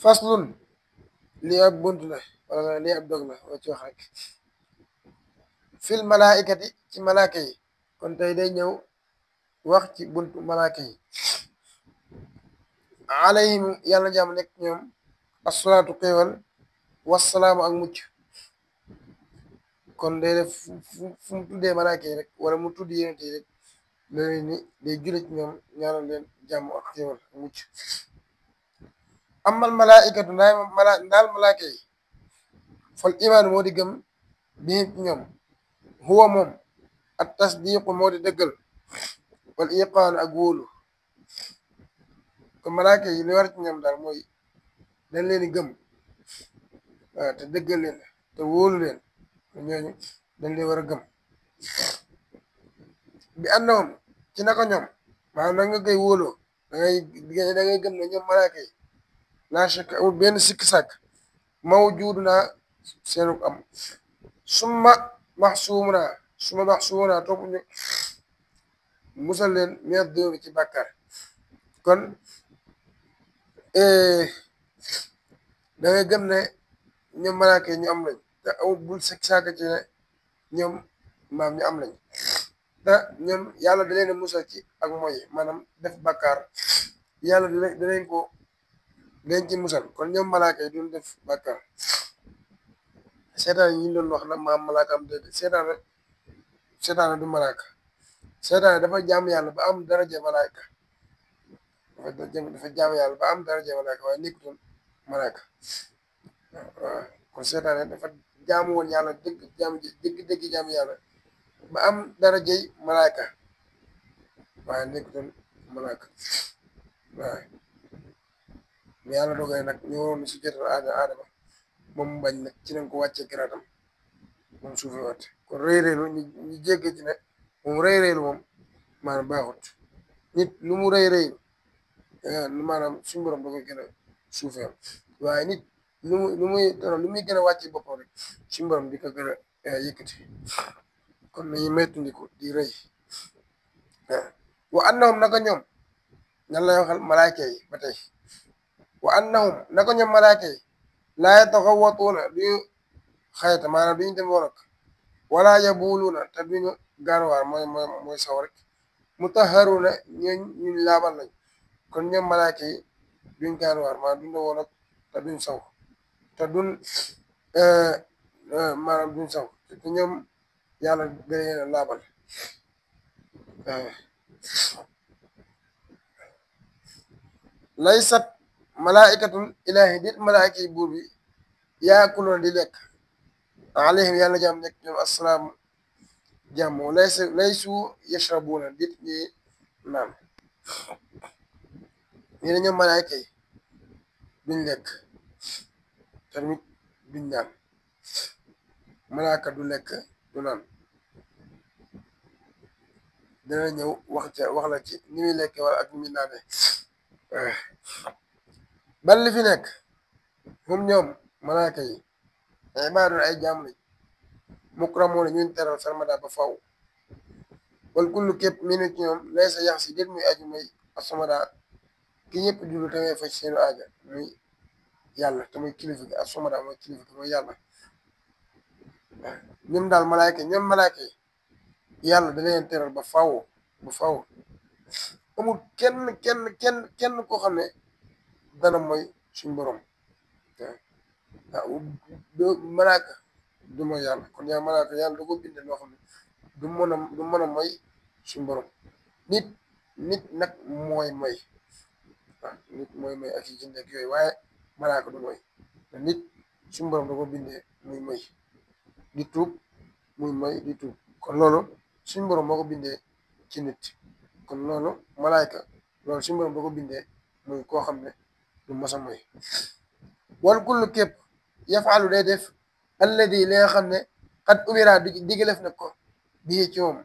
faslun lii ab bunt la wala lii ab dog la wala ci wax rek fil malaikati ci malaaka yi kon tey day ñëw wax ci buntu malaaka yi alayhim yàlla jàmm nekk ñoom assalaatu xéewal wassalaamu ak mucc kon day def fu mu tuddee malaaka yi rek wala mu tudd yonent yi rek loolu ni day julli ci ñoom ñaanal leen jàmm ak xéewal ak mucc amal malaikatu ndaal malaaka yi fal imaan moo di gëm bii ci ñoom huwa moom at tasdiqu moo di dëggal wal iqaanu ak wóolu kon malaaka yi li war ci ñoom daal mooy dañ leen di gëm waaw te dëggal leen te wóolu leen ñooñu dañ leen war a gëm bi annahum ci naka ñoom maanaam nag nga koy wóoloo da ngay gëm ne ñoom malaaka yi laa shakk amul benn sikki sàkk mawjuudu naa seenu am summa maxsuumuna topp ñu musal leen meer dóomi ci bàkkaar kon da ngay gëm ne ñoom malaaka yi ñu am lañ te amul bul sikki sàkk ci ne ñoom maam ñu am lañ te ñoom yàlla da leen musal ci ak mooy maanaam def bàkkaar yàlla danañ ko dañ ci musal kon ñoom malaaka yi duñ def bàkkaar seetaan yi ñu doon wax na maam malaaka am déedéet seetaan du malaaka seetaan dafa jaam yàlla ba am daraja malaaka dafa jaam yàlla ba am daraja malaaka waaye nekkutoon malaaka waaw kon seetaan dafa jaamu woon yàlla dëgg jaam yàlla ba am darajay malaaka waaye nekkutoon malaaka waaw mais yàlla dogalee nag ñu waroon si jotal aadama moom mu bañ nag ci lañ ko wàccee garaatam moom suufi waat kon rëy rëylu ñu jégge ci ne moom rëy rëylu moom maanaam baaxut nit lu mu rëy rëylu maanaam suñu borom da koy gën a suufeel waaye nit lu muy gën a wàcce boppam rek suñu borom di ko gën a yëkkati kon nañu maytundiku di rëy wa annahum naka ñoom nan lay waxal malaaka yi ba tey wa annahum naka ñoom malaaka yi laa yataxawatuuna duñu xayta maanaam duñu dem wonak wala yabuluuna te duñu gaanwaar mooy saw rek mutaharuna ñuñ laabal lañ kon ñoom malaaka yi duñ gaanwaar maanaam duñ dem wonak te duñ saw te duñ maanaam duñ saw te ñoom yàlla da leen a laabal laysat malaikatul ilahi dit malaaka yi buur bi yaakuloon di lekk alayhim yàlla jàmm nekk ñoom assalaamu jàmm laysu yashrabuuna dit ñi naan ñene ñoom malaaka yi duñ lekk tamit duñ naan malaaka du lekk du naan dana ñëw wax la ci ni muy lekke wala ak ni muy naane bal li fi nekk moom ñoom malaaka yi ibaadun ay jaam lañ mukramoon ñun teral sarmada ba faw wal kullu képp minu ci ñoom lay sa yax si déet muy aju muy asomada ki ñëpp julu tamit faj seenu aaja muy yàlla te muy kilifa gi asomada mooy kilifa gi mooy yàlla ñoom daal malaaka yi ñoom malaaka yi yàlla da leen teral ba faw amul kenn koo xam ne dana mooy suñ borom waaw malaaka du mooy yàlla kon yaa malaaka yàlla da ko binde loo xam ne du mën a mooy suñ borom nit nag mooy mooy waaw nit mooy mooy ak yi jinde ak yooyu waaye malaaka du mooy nit suñ borom da ko bindee muy mooy di tuub muy mooy di tuub kon loolu suñ borom moo ko bindee ci nit kon loolu malaayka loolu suñu borom da ko bindee muy koo xam ne du mos a mooy wal kullu képp yafaalu day def alladi li nga xam ne xat umira digalef na ko bii ci moom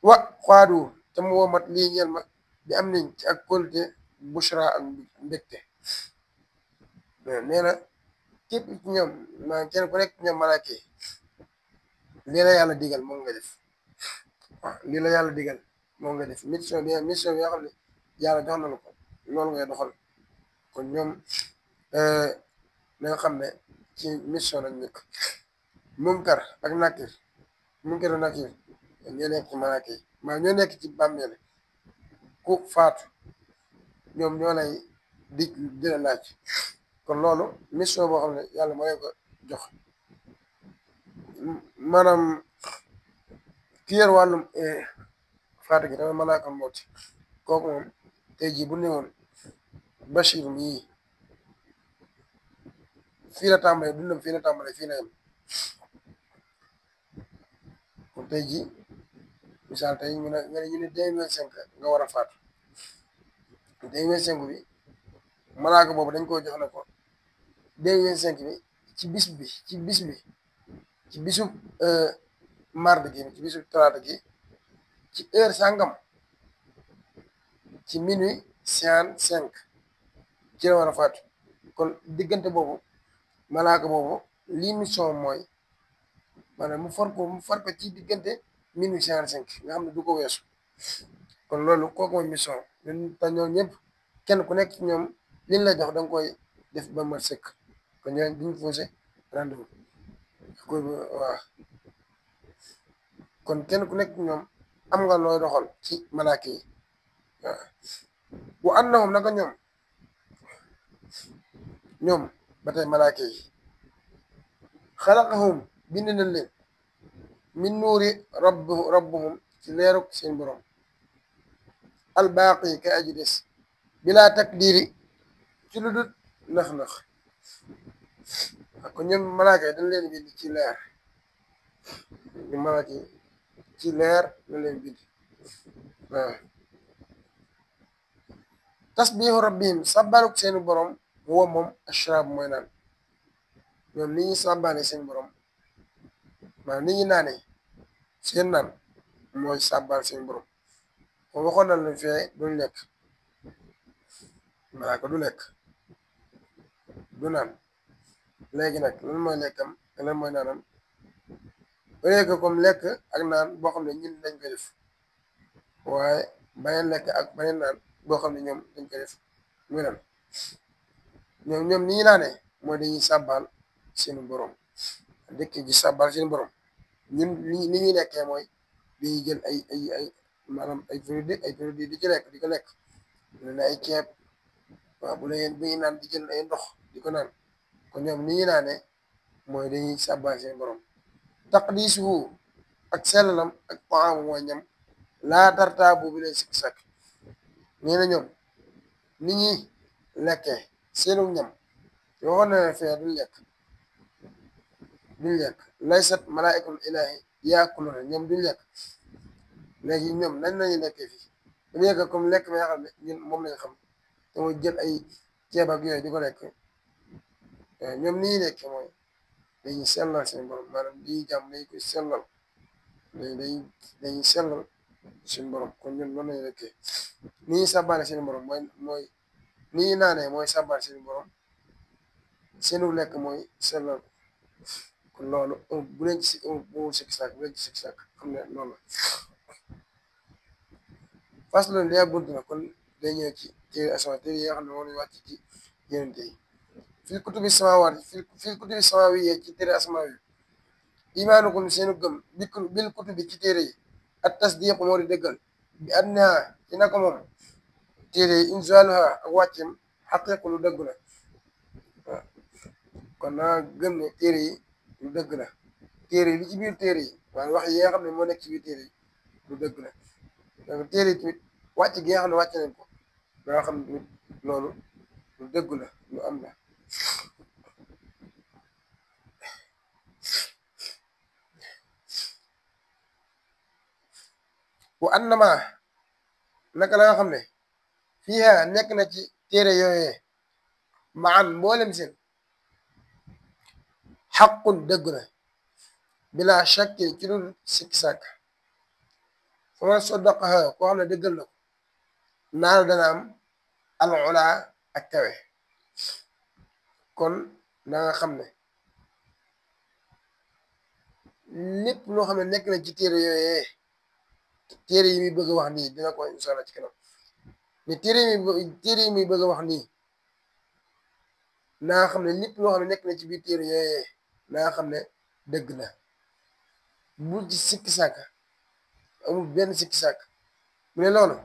wa xaadu te mu womat lii ñeel ma bi am nañ ci ak kóolute bushra ak mbégte nee na képp ci ñoom maa kenn ku nekk ñoom malaaka yi lii la yàlla digal moom nga def waaw lii la yàlla digal moom nga def mission bi nga xam ne yàlla jox na la ko loolu ngay doxal kon ñoom na nga xam ne ci mission lañ nekk. munkar ak nakir munkar ak nakir ñoo nekk ci malaaka yi maa ñoo nekk ci bàmmeel ku faatu ñoom ñoo lay di la laaj kon loolu mission boo xam ne yàlla moo leen ko jox maanaam ki yor wàllum faatu gi dama malaaka mawti kooku moom tey jii bu newoon Bachir mii fii la tàmbalee dundam fii la tàmbalee fii la yem kon tey jii misaal tey ñu ne 2025 nga war a faatu 2025 bi malaaka boobu dañ koo jox ne ko 2025 bi ci bis bi ci bisu mardi gi ci bisu talaata gi ci heure sàngam ci minuit 55 ci la war a faatu kon diggante boobu malaaka boobu lii mission mooy maanaam mu far ko ci diggante minuit 55 nga xam ne du ko weesu kon loolu kooku mooy mission ñun te ñoom ñëpp kenn ku nekk ci ñoom liñ la jox da nga koy def ba mat sëkk kon ñooñu duñ faussé rendez-vous waaw kon kenn ku nekk ci ñoom am nga looy doxal ci malaaka yi waaw wa annahum naka ñoom ba tey malaaka yi xalaqahum bind na leen min nuuri rabbuhum ci leeruk seen borom albaaqi kay aji des bilaa takdiri ci lu dul nax-nax kon ñoom malaaka yi dañ leen bind ci leer ñu malaaka yi ci leer la leen bind waaw tasbihu rabbihim sàbbaluk seeni borom huwa moom ashrab mooy naan ñoom ni ñuy sàbbaale seen borom maanaam ni ñuy naane seen naan mooy sàbbal seen borom kon waxoon na la fee duñ lekk malaaka du lekk du naan léegi nag lan mooy lekkam lan mooy naanam léegi comme lekk ak naan boo xam ne ñun dañ koy def waaye beneen lekk ak beneen naan boo xam ne ñoom dañ koy def muy nan ñoom ni ñu naanee mooy dañuy sàbbal seeni borom dëkk ji sàbbal seen borom ñun ni ñuy lekkee mooy dañuy jël ay maanaam ay produit di ci lekk di ko lekk lu ne ay ceeb waaw bu leen bu ñuy naan di jël ay ndox di ko naan kon ñoom ni ñuy naanee mooy dañuy sàbbal seen borom taqdisuhu ak sellalam ak taamu mooy ñam laa tartaa boobu leen sikk sàkk nee na ñoom ni ñuy lekkee seenu ñam waxoon na ne fee duñ lekk laysat malaa'ikatul ilaahi yaakuluna ñoom duñ lekk léegi ñoom nañ lañuy lekkee fii dañu lekk comme lekk bi nga xam ne ñun moom lañ xam te mooy jël ay ceeb ak yooyu di ko lekk ñoom ni ñuy lekkee mooy dañuy sellal seen borom maanaam dañuy jàmm dañu koy sellal dañuy sellal seen borom kon ñun noonu lañu lekkee ni ñuy sàbbaale seen borom mooy ni ñuy naanee mooy sàbbaal seen borom seenu lekk mooy sellal kon loolu bu leen ci bu sikki sàkk bu leen ci sikki sàkk xam ne noonu la fas loolu lee bunt na kon day ñëw ci téere asamaan téere yi nga xam ne moom lañu wàcc ci yonente yi fil kutubi samawaat fil kutubi samawiyya ci téere asamaan yi imaanukum seenu gëm bil kutubi ci téere yi at tasdiq moo di dëggal bi annaha ci naka moom téere yi inzaaluha ak wàccem xaqiiqu lu dëgg la waaw kon naa gëm ne téere yi lu dëgg la téere yi li ci biir téere yi waaye wax yi nga xam ne moo nekk ci biir téere yi lu dëgg la donc téere yi tamit wàcc gi nga xam ne wàcc nañ ko nga xam ne tamit loolu lu dëgg la lu am la wa annama naka la nga xam ne fiiha nekk na ci téere yooyee maan mboolem seen xaqun dëgg la bila shakki ci lu sikki sàkk fa man saddaqaha koo xam ne dëggal na ko naana dana am al ula ak kawe kon na nga xam ne lépp loo xam ne nekk na ci téere yooyee téere yi muy bëgg a wax nii dina ko incha allah ci kanam mais téere yi muy bëgg a wax nii naa xam ne lépp loo xam ne nekk na ci biir téere yooyee naa xam ne dëgg la bul ci sikki sàkk amul benn sikki sàkk mu ne loolu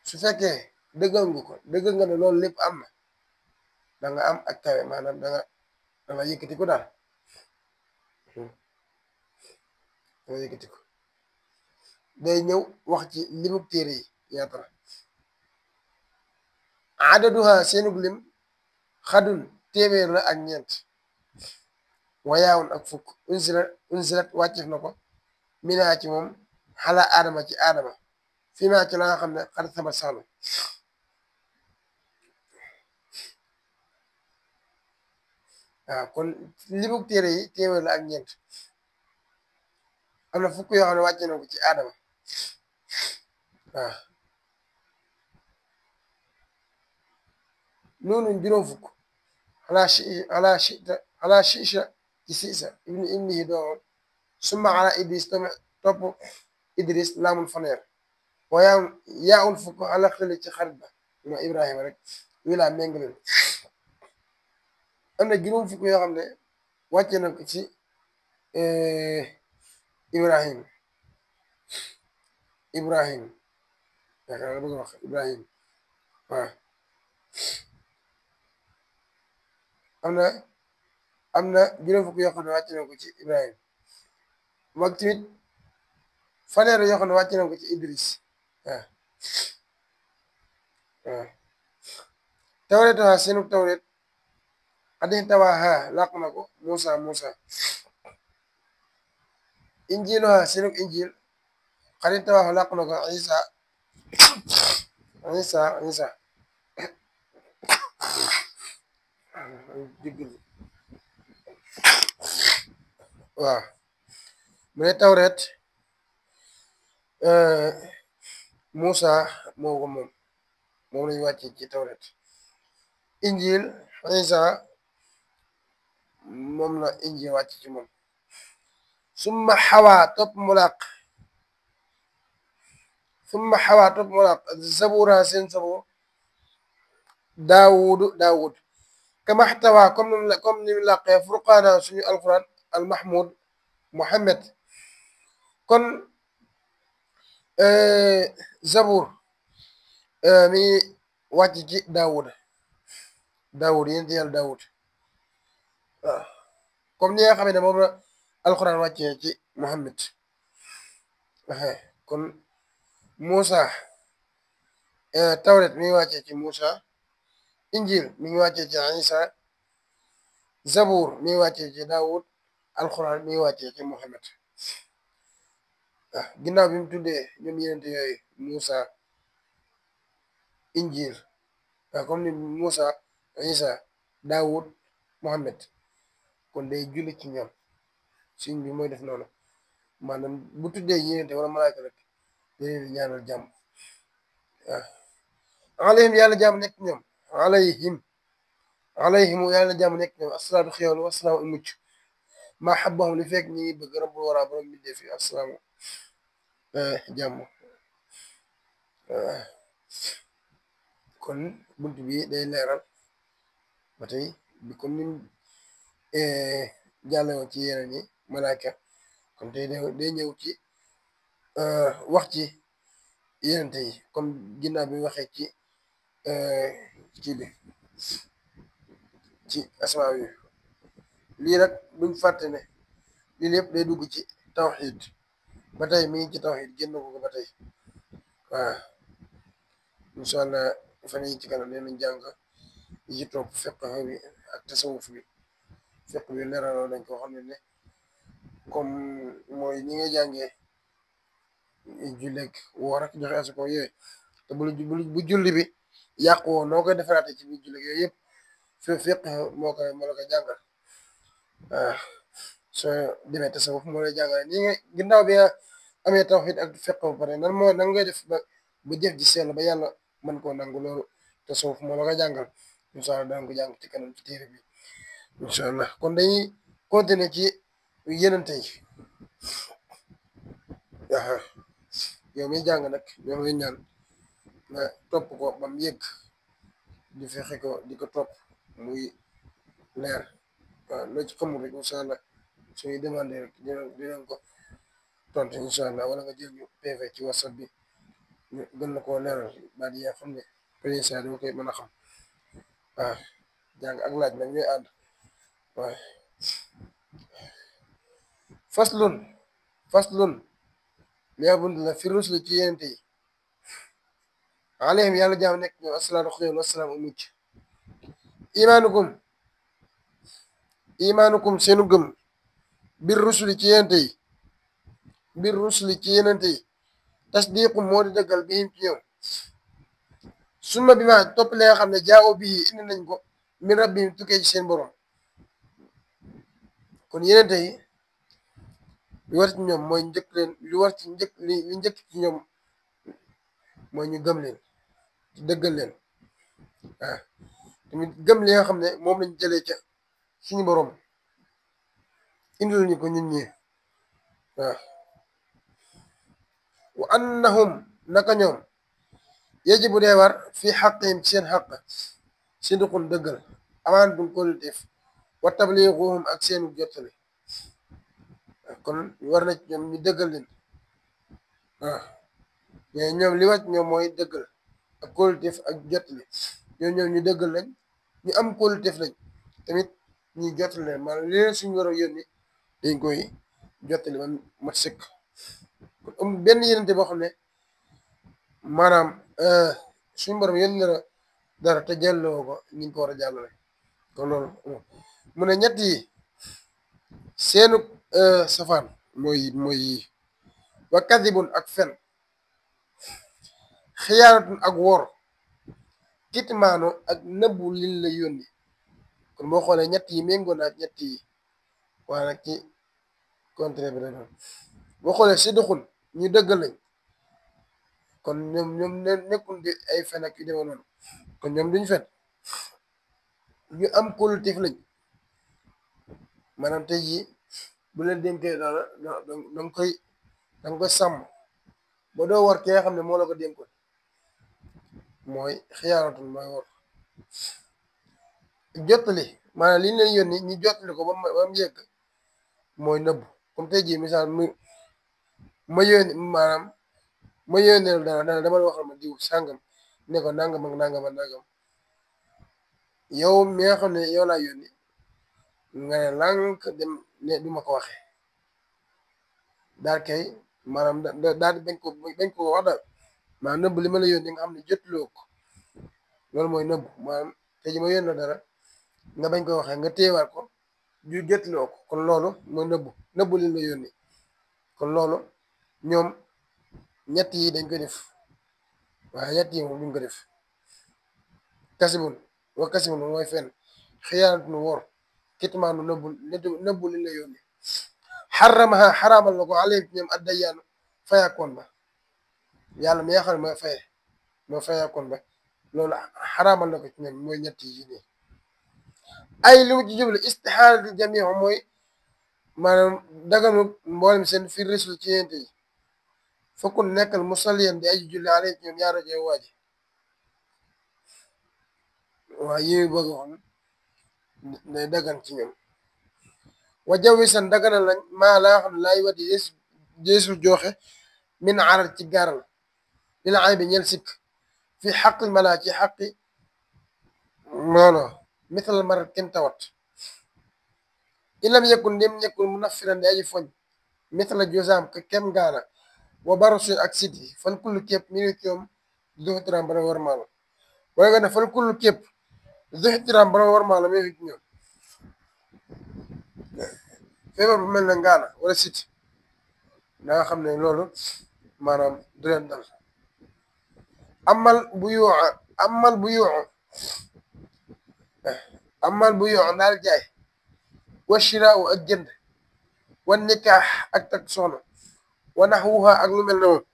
su fekkee dëggal nga ko dëggal nga ne loolu lépp am na da nga am ak kawe maanaam da nga yëkkati ko daal da nga yëkkati ko day ñëw wax ci limu téere yi ñaata la adaduha seenug lim xadun téeméer la ak ñeent wayaawun ak fukk unzilat wàccef na ko minaa ci moom xala aadama ci aadama fii maa ci la nga xam ne xar sabat saxlu waaw kon limug téere yi téeméer la ak ñeent am na fukk yoo xam ne wàcce na ko ci aadama waaw noonu juróom fukk ala chicha ci siisa ibnihi doomam summa ala idris topp idris laamul faneer waaye yaawul fukk ala xili ci xarit ba ma ibrahima rek wilaa méngaleen am na juróom fukk yoo xam ne wàcce na ko ci ibrahim yaakaar nga bëgg wax ibrahim waaw am na juróom fukk yoo xam ne wàcce na ko ci ibrahim mag tamit faneer yoo xam ne wàcce na ko ci idris waaw waaw tawret ha seenu tawret xadix tawaa ha làq na ko musa injil ha seenu injil xadix tawaa làq na ko isa waaw mu ne tawret Musa moo ko moom lañu wàcce ci tawret injil isa moom la injil wàcc ci moom summa xawaa topp mu laq zabura seen zabur daawud kama xtawaa comme ni mu làqee furqaana suñu alquran al mahmud muhammad kon zabur mi wàcc ci daawud yénti yàlla daawud waaw comme ni nga xam ne moom la alquran wàccee ci muhammad kon Musa tawret mi ngi wàccee ci Musa injil mi ngi wàccee ci isa zabur mi ngi wàccee ci daawud alquran mi ngi wàccee ci muhammad ginnaaw bi mu tuddee ñoom yenente yooyu Musa injil comme ni Musa isa daawud muhammad kon day julli ci ñoom siñ bi mooy def noonu maanaam bu tuddee yenente wala malaaka rek daleen ñaanal jàmm alayhim yàlla jàmm nekk ñoom alayhimu yàlla jàmm nekk ñoom asalaatu xéewal wasalaamu mucc maa xabbahum li fekk ñi ngi bëgg rabbul wara borom bindee fi asalaamu jàmm kon bunt bi day leeral ba tey bi comme nim jàllewoon ci yeneen yi malaaka kon tey day ñëw ci wax ci yenente yi comme ginnaaw bi waxee ci kii bi ci asmaa yi lii nag buñ fàtte ne lii lépp day dugg ci tawxid ba tey mi ngi ci tawxid génn ko ba tey waaw incha allah fan yi ci kanam dinañ jàng yi ci topp fiqh bi ak tasawuf bi fiqh bi leeraloo nañ ko xam ne comme mooy ñi nga jàngee julleeg woor ak joxe asaka yooyu te bu julli bi yàqu woon noo koy defaraate ci biir julleeg yooyu yëpp fiqh moo la ko jàngal waaw soo demee tasawuf moo lay jàngale ñi nga ginnaaw bi nga amee tawhid ak fiqh ba pare nan ngay def ba jëf ji sell ba yàlla mën koo nangu loolu tasawuf moo la ko jàngal incha allah daan ko jàng ci kanam ci téere bi incha allah kon dañuy continuer ci yenente yi waaw yow mi jàng nag ñoo ngi ñaan nga topp ko bam yëgg di fexe ko di ko topp muy leer waaw loo ci xamul rek incha allah suñuy demandé rek dinañ ko tontu incha allah wala nga jël ñu PV ci WhatsApp bi ñu gën la koo leeral baat yi nga xam ne président doo koy mën a xam waaw jàng ak laaj nag ñooy ànd waaw faslun faslun yaa bunt la fi rusli ci yenente yi alayhim yàlla jaam nekk ñoom asalaatu xéewal wasalaam u mucc imaanukum seenu gëm bir rusli ci yenente yi bir rusli ci yenente yi tasdiqum moo di dëggal bi ci ñoom summa bi ma topp li nga xam ne jaawo bii indi nañ ko min rabbihim tukkee ci seen borom kon yenente yi li war ci ñoom mooy njëkk leen li war ci njëkk li njëkk ci ñoom mooy ñu gëm leen ci dëggal leen waaw tamit gëm li nga xam ne moom lañ jëlee ca suñu borom indil ñu ko ñun ñi waaw wa annahum naka ñoom yajibu dee war fii xaqihim ci seen xaq sidqun dëggal amaan duñ kóoluteef wa tabliiguhum ak seenu jottali kon war na ci ñoom ñu dëggal leen waaw mais ñoom li wàcc ñoom mooy dëggal ak kóoluteef ak jottali ñoom ñu dëggal lañ ñu am kóoluteef lañ tamit ñuy jottali leen maanaam li leen suñu war a yónni dañ koy jottali ba mat sëkk kon amul benn yenente boo xam ne maanaam suñu borom yónni na dara te jàlloo ko ñu ngi ko war a jàllale kon loolu mu ne ñett yi seenu safaan mooy yi wa kadibun ak fen xiyaanatun ak wor kitmaano ak nëbbu liñ la yónni kon boo xoolee ñett yi méngoo na ak ñett yi waaye nag ci contraire bi la doon boo xoolee si duxul ñu dëggal lañ kon ñoom nekkul di ay fen ak yu demee noonu kon ñoom duñ fen ñu am collectif lañ maanaam tey jii bu leen dénkee dara danga koy sàmm ba doo war ki nga xam ne moo la ko dénkoon mooy xiyaanatul mooy war jottali maanaam li ñu leen yónni ñu jottali ko ba mu yegg mooy nëbb comme tey jii misaal ma yónni maanaam ma yónnee dara dama la waxal ma diw sàngam ne ko nangam ak nangam ak nangam yow mi nga xam ne yow laa yónni nga ne lànk dem ne du ma ko waxee daal kay maanaam daal di bañ ko wax daal maanaam nëbb li ma la yónni nga xam ne jotloo ko loolu mooy nëbb maanaam te ji ma yónni dara nga bañ ko waxee nga téewaat ko ju jotloo ko kon loolu mooy nëbb li la yónni kon loolu ñoom ñett yi dañ ko def waaye ñett yi moom duñ ko def kasibun mooy fen xiyaanatun wor kitmaanu nëbbu li la yónni xaramaha xaraamal na ko alayhim ñoom addayaanu fayakoon ba yàlla mi nga xam ne mooy fayakoon ba loolu xaraamal na ko ci ñoom mooy ñett yi nii ay li mu ci jublu istixaalati jamii mooy maanaam daganu mboolem seen fi risul ci yente yi fokkun nekkal musalliyan di aji julli alayhim ñoom ñaar rajo waaji waa yi bëgg xam day dagan ci ñoom wa jawisan dagana lañ maa laa xam ne laay wati jeesu joxe min arar ci gaaral li la ay bi ñel sikk fi xaqi mala ci xaqi noono misal marat kenn tawat ilam yakun ndem nekkul munafiran di aji foñ misala josaam ka kem gaana wa barosin ak siti fan kullu képp minute yoom zuxtiram bana war maalo wala nga ne fan kullu képp zuxtiram bana war maalo mi fi ñoom feebar bu mel ne ngaana wala siti da nga xam ne loolu maanaam du leen dal amal bu yoo daal jaay wa shiraaw ak jënd wa nikaax ak tak soxna wa naxwuha ak lu mel ne moom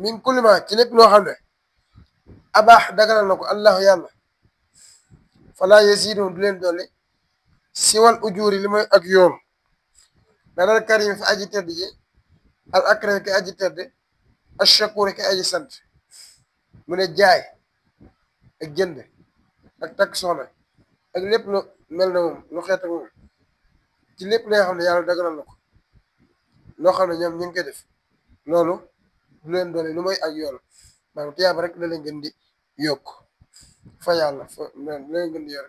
min kulli ma ci lépp loo xam ne abaax daganal na ko allahu yàlla fala yasidu du leen doole siwal ujuri li mooy ak yoon danal karim fi aji tedd ji al akram ki aji tedd al shakur ki aji sant mu ne jaay ak jënd ak takk soxna ak lépp lu mel na moom lu xeet ak moom ci lépp li nga xam ne yàlla daganal na ko loo xam ne ñoom ñu ngi koy def loolu du leen doole lu mooy ak yoon maanaam tiyaaba rek la leen gën di yokk fa yàlla fa la leen gën di yor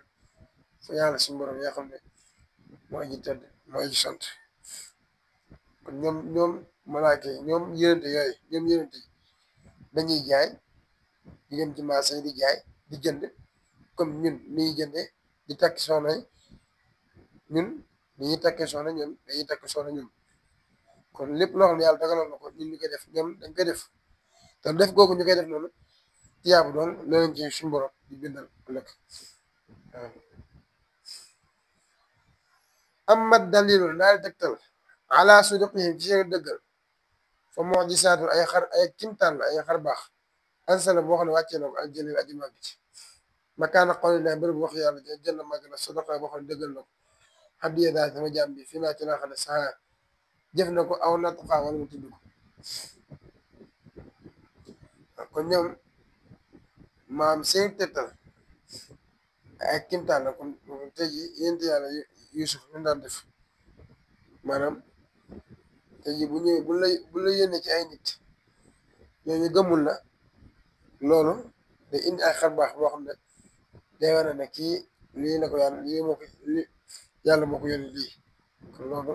fa yàlla suñu borom yaa xam ne mooy ji tëdd mooy ji sant kon ñoom malaaka yi ñoom yërënte yooyu ñoom yërënte yi dañuy jaay di dem ci marché yi di jaay di jënd comme ñun ni ñuy jëndee di takk soxna yi ñun ni ñuy takkee soxna ñun dañuy takk soxna ñun kon lépp loo xam ne yàlla dagaloon na ko ñun ñu koy def ñoom dañ koy def te def googu ñu koy def noonu tiyaabu doon leneen ci suñu borom di bindal ëllëg waaw amma dalilu naari tegtal ala suduqihim ci seen dëggal fa mujisaatun ay xar ay kimtaan la ay xar baax ansala boo xam ne wàccee na ko ak jëleel aji màgg ci makaana qawlillahi bërëb wax yàlla jël na màgg na sadaqa boo xam ne dëggal na ko xaddiya daal sama jàmm bi fii naa ci laa xam ne sax jëf na ko aw natqa wala mu tudd ko kon ñoom maam seen tegtal ay kimtaan la kon tey ji yénti yàlla Yusuf ñu daan def maanaam tey ji bu ñëwee bu la yónnee ci ay nit ñooñu gëmul la loolu day indi ay xar baax boo xam ne day wane ne kii lii la ko yàlla lii moo ko li yàlla moo ko yónni lii kon loolu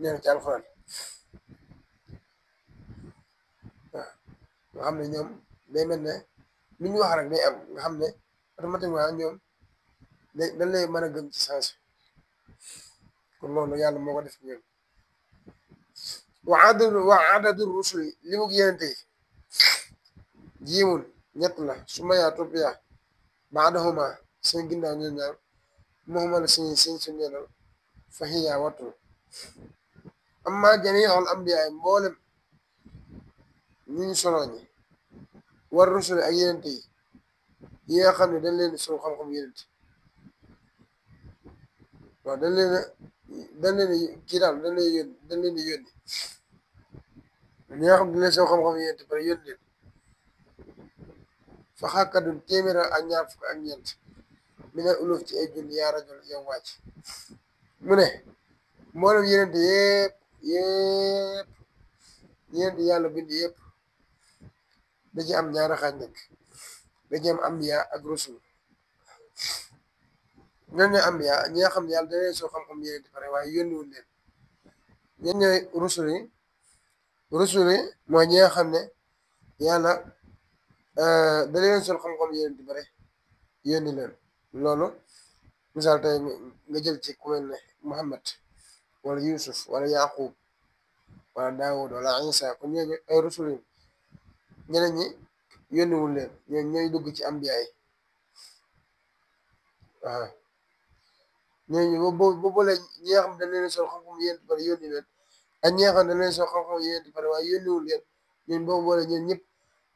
nee na ci alxuraan waaw nga xam ne ñoom day mel ne lu ñu wax rek day am nga xam ne automatiquement ñoom dañ lay mën a gëm ci sens kon loolu yàlla moo ko def ñoom wa adadu rusuli li mu yenente yi jiimun ñett la su ma yaa topp yaa baadahuma seen ginnaaw ñoom ñaar muhammad seen neenal fa hiya wattul amma jamiul ambiyaay mboolem ñu ñu solo ñi war rusuli ak yenente yi nga xam ne dañ leen solo xam-xam yenente waaw dañ leen kii daal dañ leen di yónni ñi nga xam ne dañ leen solo xam-xam yenente pare yónni leen fa xàkkadun téeméer ak ñaar fukk ak ñeent mina uluf ci ay junni yaa rajul yow wàcc mu ne mboolem yenente yëpp yenente yàlla bind yëpp da ci am ñaari xaaj nekk da ci am ambiya ak rusul ñoom ñooy ambiya ñi nga xam ne yàlla da leen soo xam-xam yenente pare waaye yónniwul leen ñen ñooy rusul yi mooy ñi nga xam ne yàlla da leen sol xam-xam yenente pare yónni leen loolu misaal tey nga jël ci ku mel ne Muhammad wala Yusuf wala Yaqub wala Daawud wala Isa kon ñooñu ay rusul yi ñeneen ñi yónniwul leen ñooy dugg ci ambiya yi waaw ñooñu boo boolee ñi nga xam ne dañ leen sol xam-xam yenente pare yónni leen ak ñi nga xam ne dañ leen sol xam-xam yenente pare waaye yónniwul leen ñun boo boolee ñun ñëpp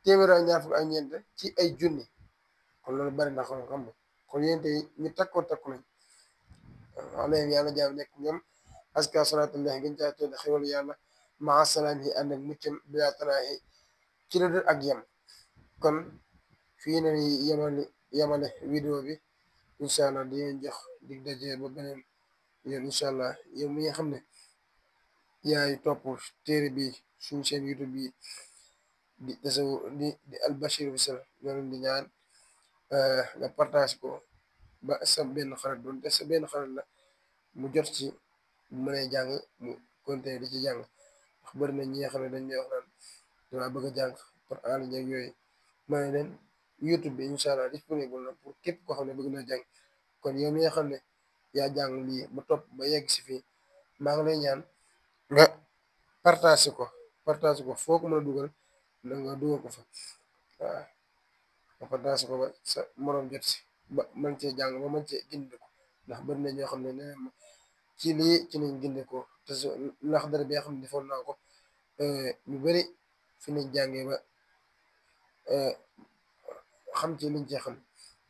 téeméer ak ñaar fukk ak ñeent ci ay junni kon loolu bari na xam nga kon yenente yi ñu takkoo takku lañ alayhim yàlla jaam nekk ñoom aska salaatullahi gën caa tedd xewal yàlla maa salaam yi ànd ak muccam bila tanaahi ci la dul ak yem kon fii na yemale vidéo bi incha allah di leen jox dig daje ba beneen yoon incha allah yow mi nga xam ne yaay topp téere bi suñu seen YouTube bi di Al Bachir Fissel ñoo di ñaan nga partage ko ba sa benn xarit doon te sa benn xarit la mu jot ci bu mënee jàng mu continuer di ci jàng ndax bëri na ñi nga xam ne dañ lay wax naan dama bëgg a jàng par en ligne ak yooyu ma ne leen YouTube bi incha allah disponible na pour képp koo xam ne bëgg na jàng kon yow mi nga xam ne yaa jàng lii ba topp ba yegg si fii maa ngi lay ñaan nga partage ko foo ko mën a dugal na nga dugal ko fa waaw nga partage ko ba sa morom jot si ba mën cee jàng ba mën cee gindi ko ndax bëri na ñoo xam ne nee ma ci lii ci lañ gindi ko te ndax dara bi nga xam ne defoon naa ko ñu bëri fi nañ jàngee ba xam ci liñ cee xam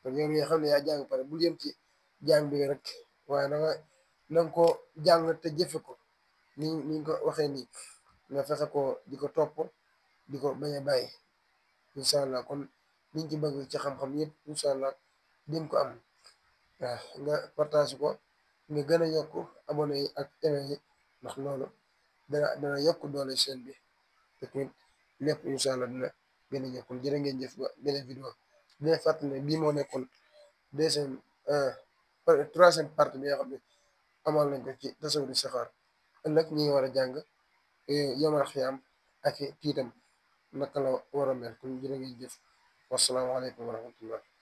kon yow nga xam ne yaa jàng pare bul yem ci jàng bi rek waaye na nga ko jàng te jëfe ko ni ko waxee nii nga fexe ko di ko topp di ko bañ a bàyyi incha allah kon liñ ci bëgg ci xam-xam yëpp incha allah dim ko am. waaw nga partage ko nga gën a yokk abonné yi ak aimé yi ndax loolu dana yokk doole chaîne bi te tamit lépp incha allah dina gën a yokkul jërë ngeen jëf ba beneen vidéo dina fàttali ne bii moo nekkoon deuxième troisième partie bi nga xam ne amal nañ ko ci tasawudu saxaar ëllëg ñi ngi war a jàng yomal xiyaam ak tiitam naka la war a mel kon jërë ngeen jëf wasalaamaaleykum wa rahmatullah